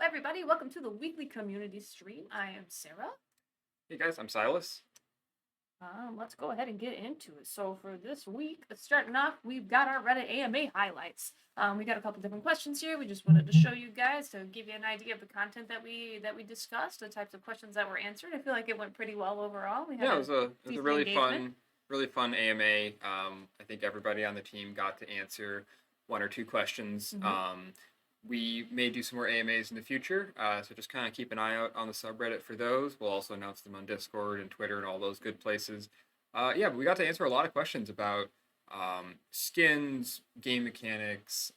everybody. Welcome to the weekly community stream. I am Sarah. Hey guys, I'm Silas. Let's go ahead and get into it. So for this week, starting off, we've got our Reddit AMA highlights. We got a couple different questions here. We just wanted to show you guys to give you an idea of the content that we discussed, the types of questions that were answered. I feel like it went pretty well overall. We had Yeah, it was a really engagement. really fun AMA. I think everybody on the team got to answer one or two questions. Mm-hmm. We may do some more AMAs in the future, so just kind of keep an eye out on the subreddit for those. We'll also announce them on Discord and Twitter and all those good places. Yeah, but we got to answer a lot of questions about skins, game mechanics,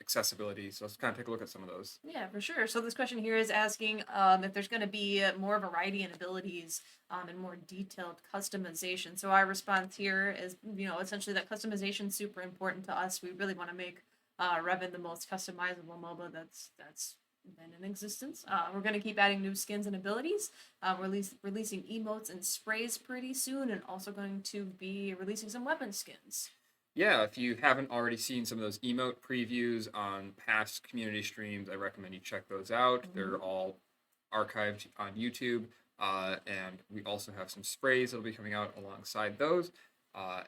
accessibility. So let's kind of take a look at some of those. Yeah, for sure. So this question here is asking if there's going to be more variety in abilities and more detailed customization. So our response here is, essentially that customization is super important to us. We really want to make REVN the most customizable MOBA that's been in existence. We're going to keep adding new skins and abilities. Releasing emotes and sprays pretty soon, and also going to be releasing some weapon skins. Yeah, if you haven't already seen some of those emote previews on past community streams, I recommend you check those out. Mm-hmm. They're all archived on YouTube. And we also have some sprays that'll be coming out alongside those.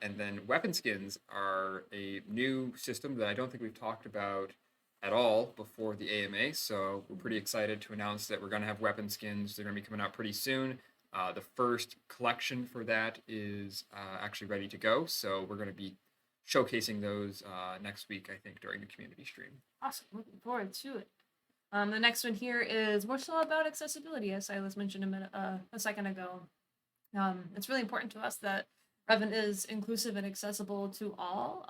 And then weapon skins are a new system that I don't think we've talked about at all before the AMA. So we're pretty excited to announce that we're going to have weapon skins. They're going to be coming out pretty soon. The first collection for that is actually ready to go. So we're going to be showcasing those next week, I think, during the community stream. Awesome. Looking forward to it. The next one here is more so about accessibility, as Silas mentioned a second ago. It's really important to us that REVN is inclusive and accessible to all.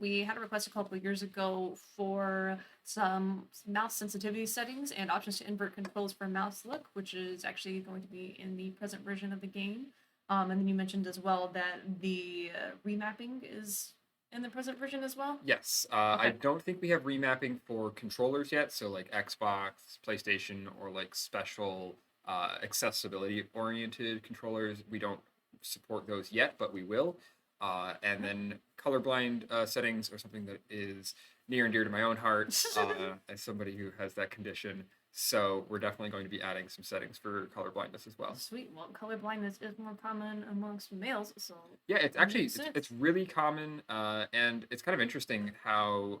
We had a request a couple of years ago for some mouse sensitivity settings and options to invert controls for mouse look, which is actually going to be in the present version of the game. And then you mentioned as well that the remapping is in the present version as well? Yes. Okay. I don't think we have remapping for controllers yet. So like Xbox, PlayStation, or like special accessibility oriented controllers, we don't support those yet, but we will. And then colorblind settings are something that is near and dear to my own heart as somebody who has that condition. So we're definitely going to be adding some settings for colorblindness as well. Sweet. Well, colorblindness is more common amongst males, so yeah, it's actually it's really common, and it's kind of interesting how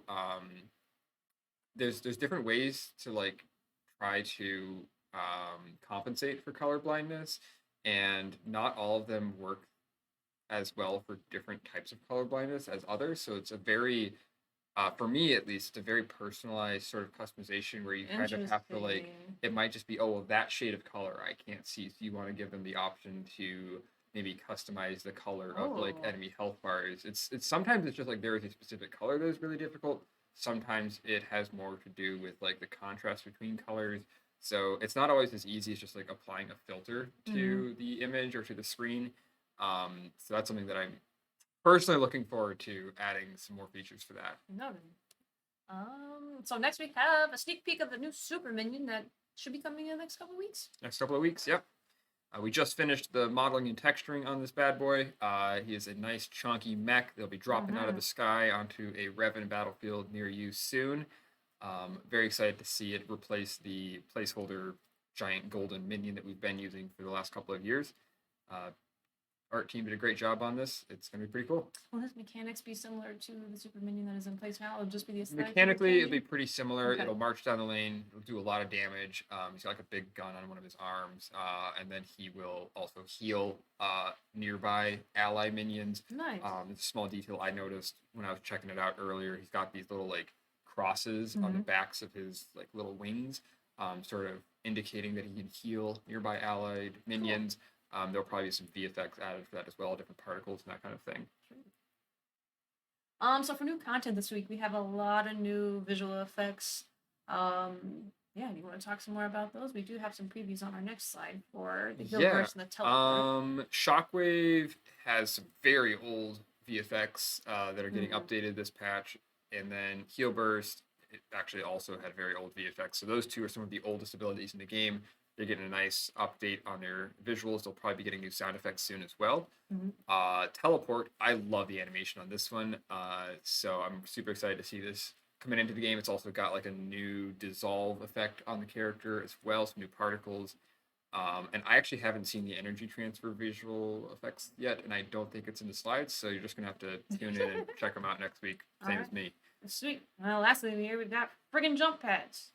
there's different ways to like try to compensate for colorblindness, and not all of them work as well for different types of colorblindness as others. So it's a very for me at least, it's a very personalized sort of customization where you kind of have to like, it might just be, oh, well, that shade of color I can't see. So you want to give them the option to maybe customize the color of like enemy health bars. It's sometimes it's just like there is a specific color that is really difficult. Sometimes it has more to do with like the contrast between colors. So it's not always as easy as just like applying a filter to the image or to the screen. So that's something that I'm personally looking forward to adding some more features for that. No. So next we have a sneak peek of the new Super Minion that should be coming in the next couple of weeks. Next couple of weeks, yep. We just finished the modeling and texturing on this bad boy. He is a nice chunky mech. They'll be dropping out of the sky onto a REVN battlefield near you soon. Very excited to see it replace the placeholder giant golden minion that we've been using for the last couple of years. Art team did a great job on this. It's going to be pretty cool. Will his mechanics be similar to the Super Minion that is in place now? It'll just be the aesthetic? Mechanically, it'll be pretty similar. Okay. It'll march down the lane. It'll do a lot of damage. He's got like a big gun on one of his arms. And then he will also heal nearby ally minions. Nice. It's a small detail I noticed when I was checking it out earlier. He's got these little like crosses on the backs of his like little wings, sort of indicating that he can heal nearby allied minions. Cool. There'll probably be some VFX added for that as well, different particles and that kind of thing. So for new content this week, we have a lot of new visual effects. Yeah, do you want to talk some more about those? We do have some previews on our next slide for the Healburst and the Teleport. Shockwave has some very old VFX that are getting updated this patch, and then Healburst it actually also had very old VFX. So those two are some of the oldest abilities in the game. They're getting a nice update on their visuals. They'll probably be getting new sound effects soon as well. Teleport, I love the animation on this one. So I'm super excited to see this coming into the game. It's also got like a new dissolve effect on the character as well, some new particles. And I actually haven't seen the energy transfer visual effects yet, and I don't think it's in the slides. So you're just gonna have to tune in and check them out next week, same as me. Sweet. Well, lastly, here we got friggin' jump pads.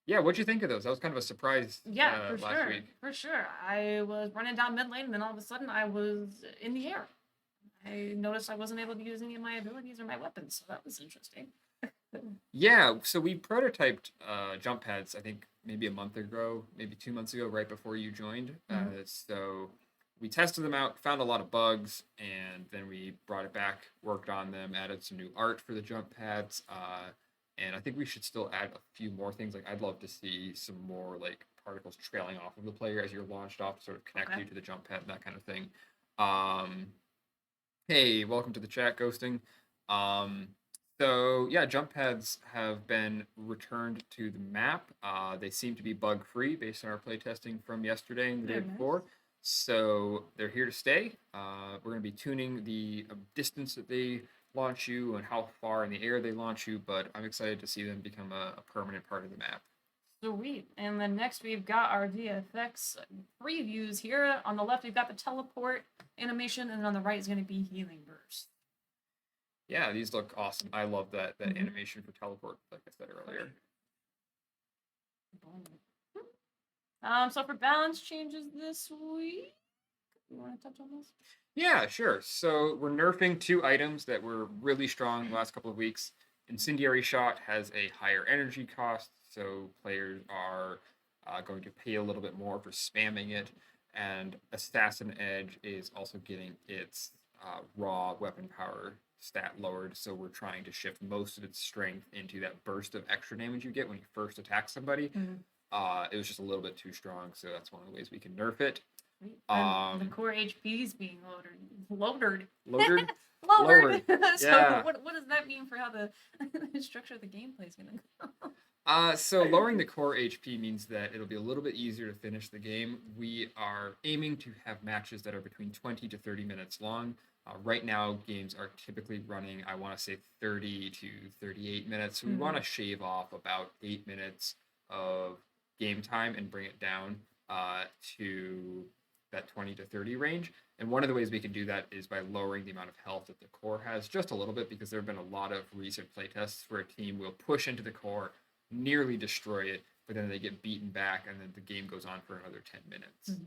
Yeah, what'd you think of those? That was kind of a surprise. Yeah, for last sure. week. For sure. I was running down mid lane, and then all of a sudden I was in the air. I noticed I wasn't able to use any of my abilities or my weapons, so that was interesting. Yeah, so we prototyped jump pads, I think maybe a month ago, maybe 2 months ago, right before you joined. So we tested them out, found a lot of bugs, and then we brought it back, worked on them, added some new art for the jump pads. And I think we should still add a few more things. Like I'd love to see some more like particles trailing off of the player as you're launched off to sort of connect you to the jump pad and that kind of thing. Hey, welcome to the chat, Ghosting. So yeah, jump pads have been returned to the map. They seem to be bug free based on our playtesting from yesterday and the day before. So they're here to stay. We're going to be tuning the distance that they launch you and how far in the air they launch you, but I'm excited to see them become a permanent part of the map. Sweet. And then next we've got our VFX previews here. On the left, we've got the teleport animation, and on the right is going to be healing burst. Yeah, these look awesome. I love that animation for teleport, like I said earlier. So for balance changes this week, you want to touch on this? Yeah, sure. So we're nerfing 2 items that were really strong the last couple of weeks. Incendiary Shot has a higher energy cost, so players are going to pay a little bit more for spamming it. And Assassin Edge is also getting its raw weapon power stat lowered, so we're trying to shift most of its strength into that burst of extra damage you get when you first attack somebody. It was just a little bit too strong, so that's one of the ways we can nerf it. The core HP is being lowered. Lowered. So Yeah. what does that mean for how the structure of the gameplay is gonna go? So lowering the core HP means that it'll be a little bit easier to finish the game. We are aiming to have matches that are between 20 to 30 minutes long. Right now, games are typically running, I want to say 30 to 38 minutes. So we want to shave off about 8 minutes of game time and bring it down to that 20 to 30 range. And one of the ways we can do that is by lowering the amount of health that the core has just a little bit, because there have been a lot of recent playtests where a team will push into the core, nearly destroy it, but then they get beaten back, and then the game goes on for another 10 minutes.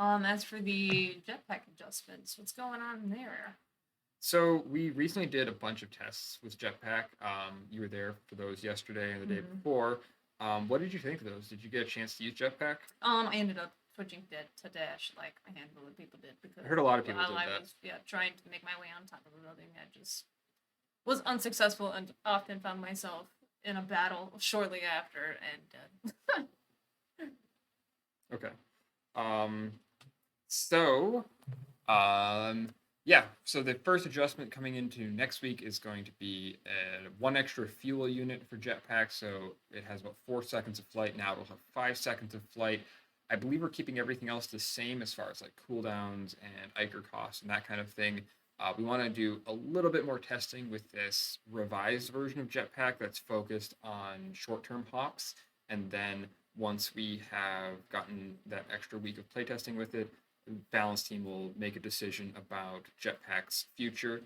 As for the jetpack adjustments, what's going on there? So we recently did a bunch of tests with jetpack. You were there for those yesterday and the day before. What did you think of those? Did you get a chance to use jetpack? I ended up switching to dash, like a handful of people did, because I heard a lot of people did I that. was trying to make my way on top of a building. I just was unsuccessful and often found myself in a battle shortly after and dead. Okay. Yeah, so the first adjustment coming into next week is going to be 1 extra fuel unit for jetpack. So it has about 4 seconds of flight. Now it'll have 5 seconds of flight. I believe we're keeping everything else the same as far as like cooldowns and Iker costs and that kind of thing. We want to do a little bit more testing with this revised version of jetpack that's focused on short-term hops. And then once we have gotten that extra week of playtesting with it, the balance team will make a decision about jetpack's future.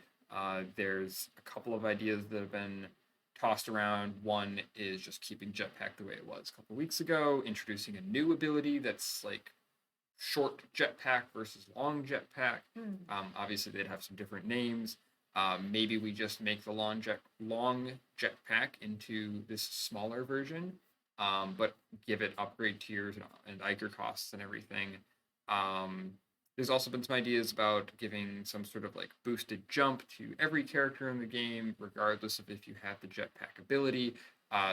There's a couple of ideas that have been tossed around. One is just keeping jetpack the way it was a couple weeks ago, introducing a new ability that's like short jetpack versus long jetpack. Obviously, they'd have some different names. Maybe we just make the long jetpack into this smaller version, but give it upgrade tiers and Iker costs and everything. There's also been some ideas about giving some sort of like boosted jump to every character in the game, regardless of if you have the jetpack ability.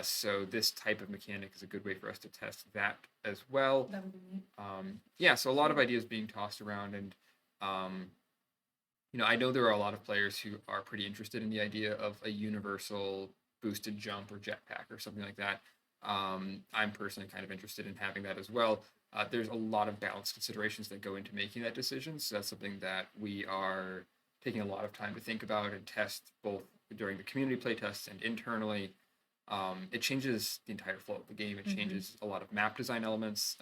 So this type of mechanic is a good way for us to test that as well. That would be neat. Yeah, so a lot of ideas being tossed around, and I know there are a lot of players who are pretty interested in the idea of a universal boosted jump or jetpack or something like that. I'm personally kind of interested in having that as well. There's a lot of balance considerations that go into making that decision, so that's something that we are taking a lot of time to think about and test both during the community playtests and internally. It changes the entire flow of the game. It changes a lot of map design elements,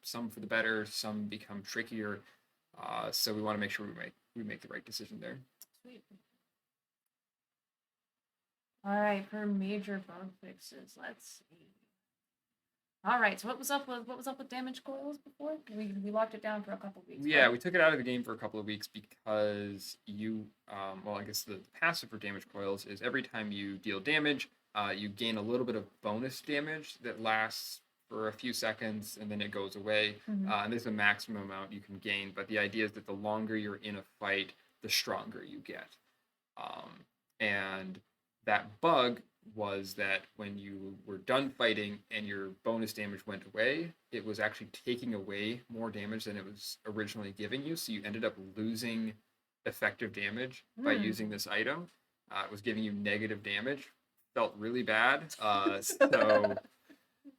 some for the better, some become trickier. So we want to make sure we make the right decision there. Sweet. All right, for major bug fixes, let's see. All right, so what was up with damage coils before? We locked it down for a couple weeks. Yeah, we took it out of the game for a couple of weeks because I guess the passive for damage coils is every time you deal damage, you gain a little bit of bonus damage that lasts for a few seconds and then it goes away. And there's a maximum amount you can gain, but the idea is that the longer you're in a fight, the stronger you get. And that bug was that when you were done fighting and your bonus damage went away, it was actually taking away more damage than it was originally giving you. So you ended up losing effective damage by using this item. It was giving you negative damage. Felt really bad. So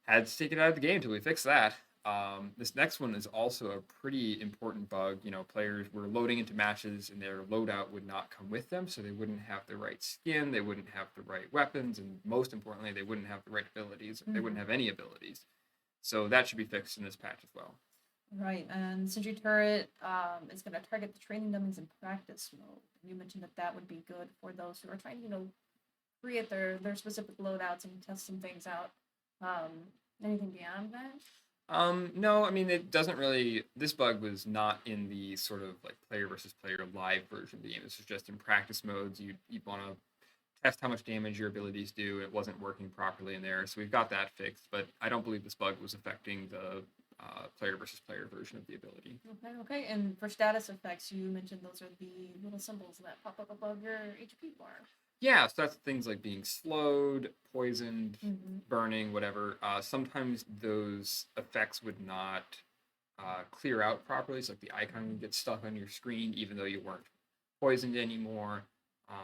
had to take it out of the game until we fixed that. This next one is also a pretty important bug. Players were loading into matches and their loadout would not come with them, so they wouldn't have the right skin, they wouldn't have the right weapons, and most importantly, they wouldn't have the right abilities. They wouldn't have any abilities. So that should be fixed in this patch as well. Right, and Sentry Turret is going to target the training dummies in practice mode. You mentioned that would be good for those who are trying to, create their specific loadouts and test some things out. Anything beyond that? No, I mean, it doesn't really. This bug was not in the sort of like player versus player live version of the game. This was just in practice modes. You want to test how much damage your abilities do. It wasn't working properly in there, so we've got that fixed. But I don't believe this bug was affecting the player versus player version of the ability. Okay. And for status effects, you mentioned those are the little symbols that pop up above your HP bar. Yeah, so that's things like being slowed, poisoned, burning, whatever. Sometimes those effects would not clear out properly. So like the icon would get stuck on your screen even though you weren't poisoned anymore.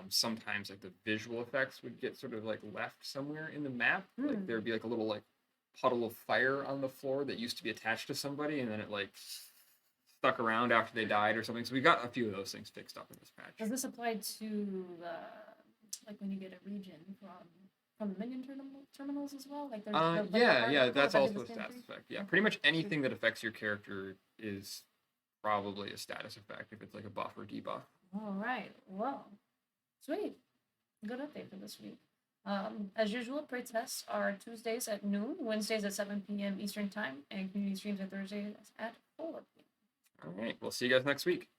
Sometimes like the visual effects would get sort of like left somewhere in the map. Like there'd be like a little like puddle of fire on the floor that used to be attached to somebody and then it like stuck around after they died or something. So we got a few of those things fixed up in this patch. Does this apply to like when you get a region from the Minion terminals as well? Like there's that's also a status effect. Yeah, pretty much anything that affects your character is probably a status effect if it's like a buff or debuff. All right. Well, sweet. Good update for this week. As usual, playtests are Tuesdays at noon, Wednesdays at 7 p.m. Eastern Time, and community streams are Thursdays at 4 p.m. All right. We'll see you guys next week.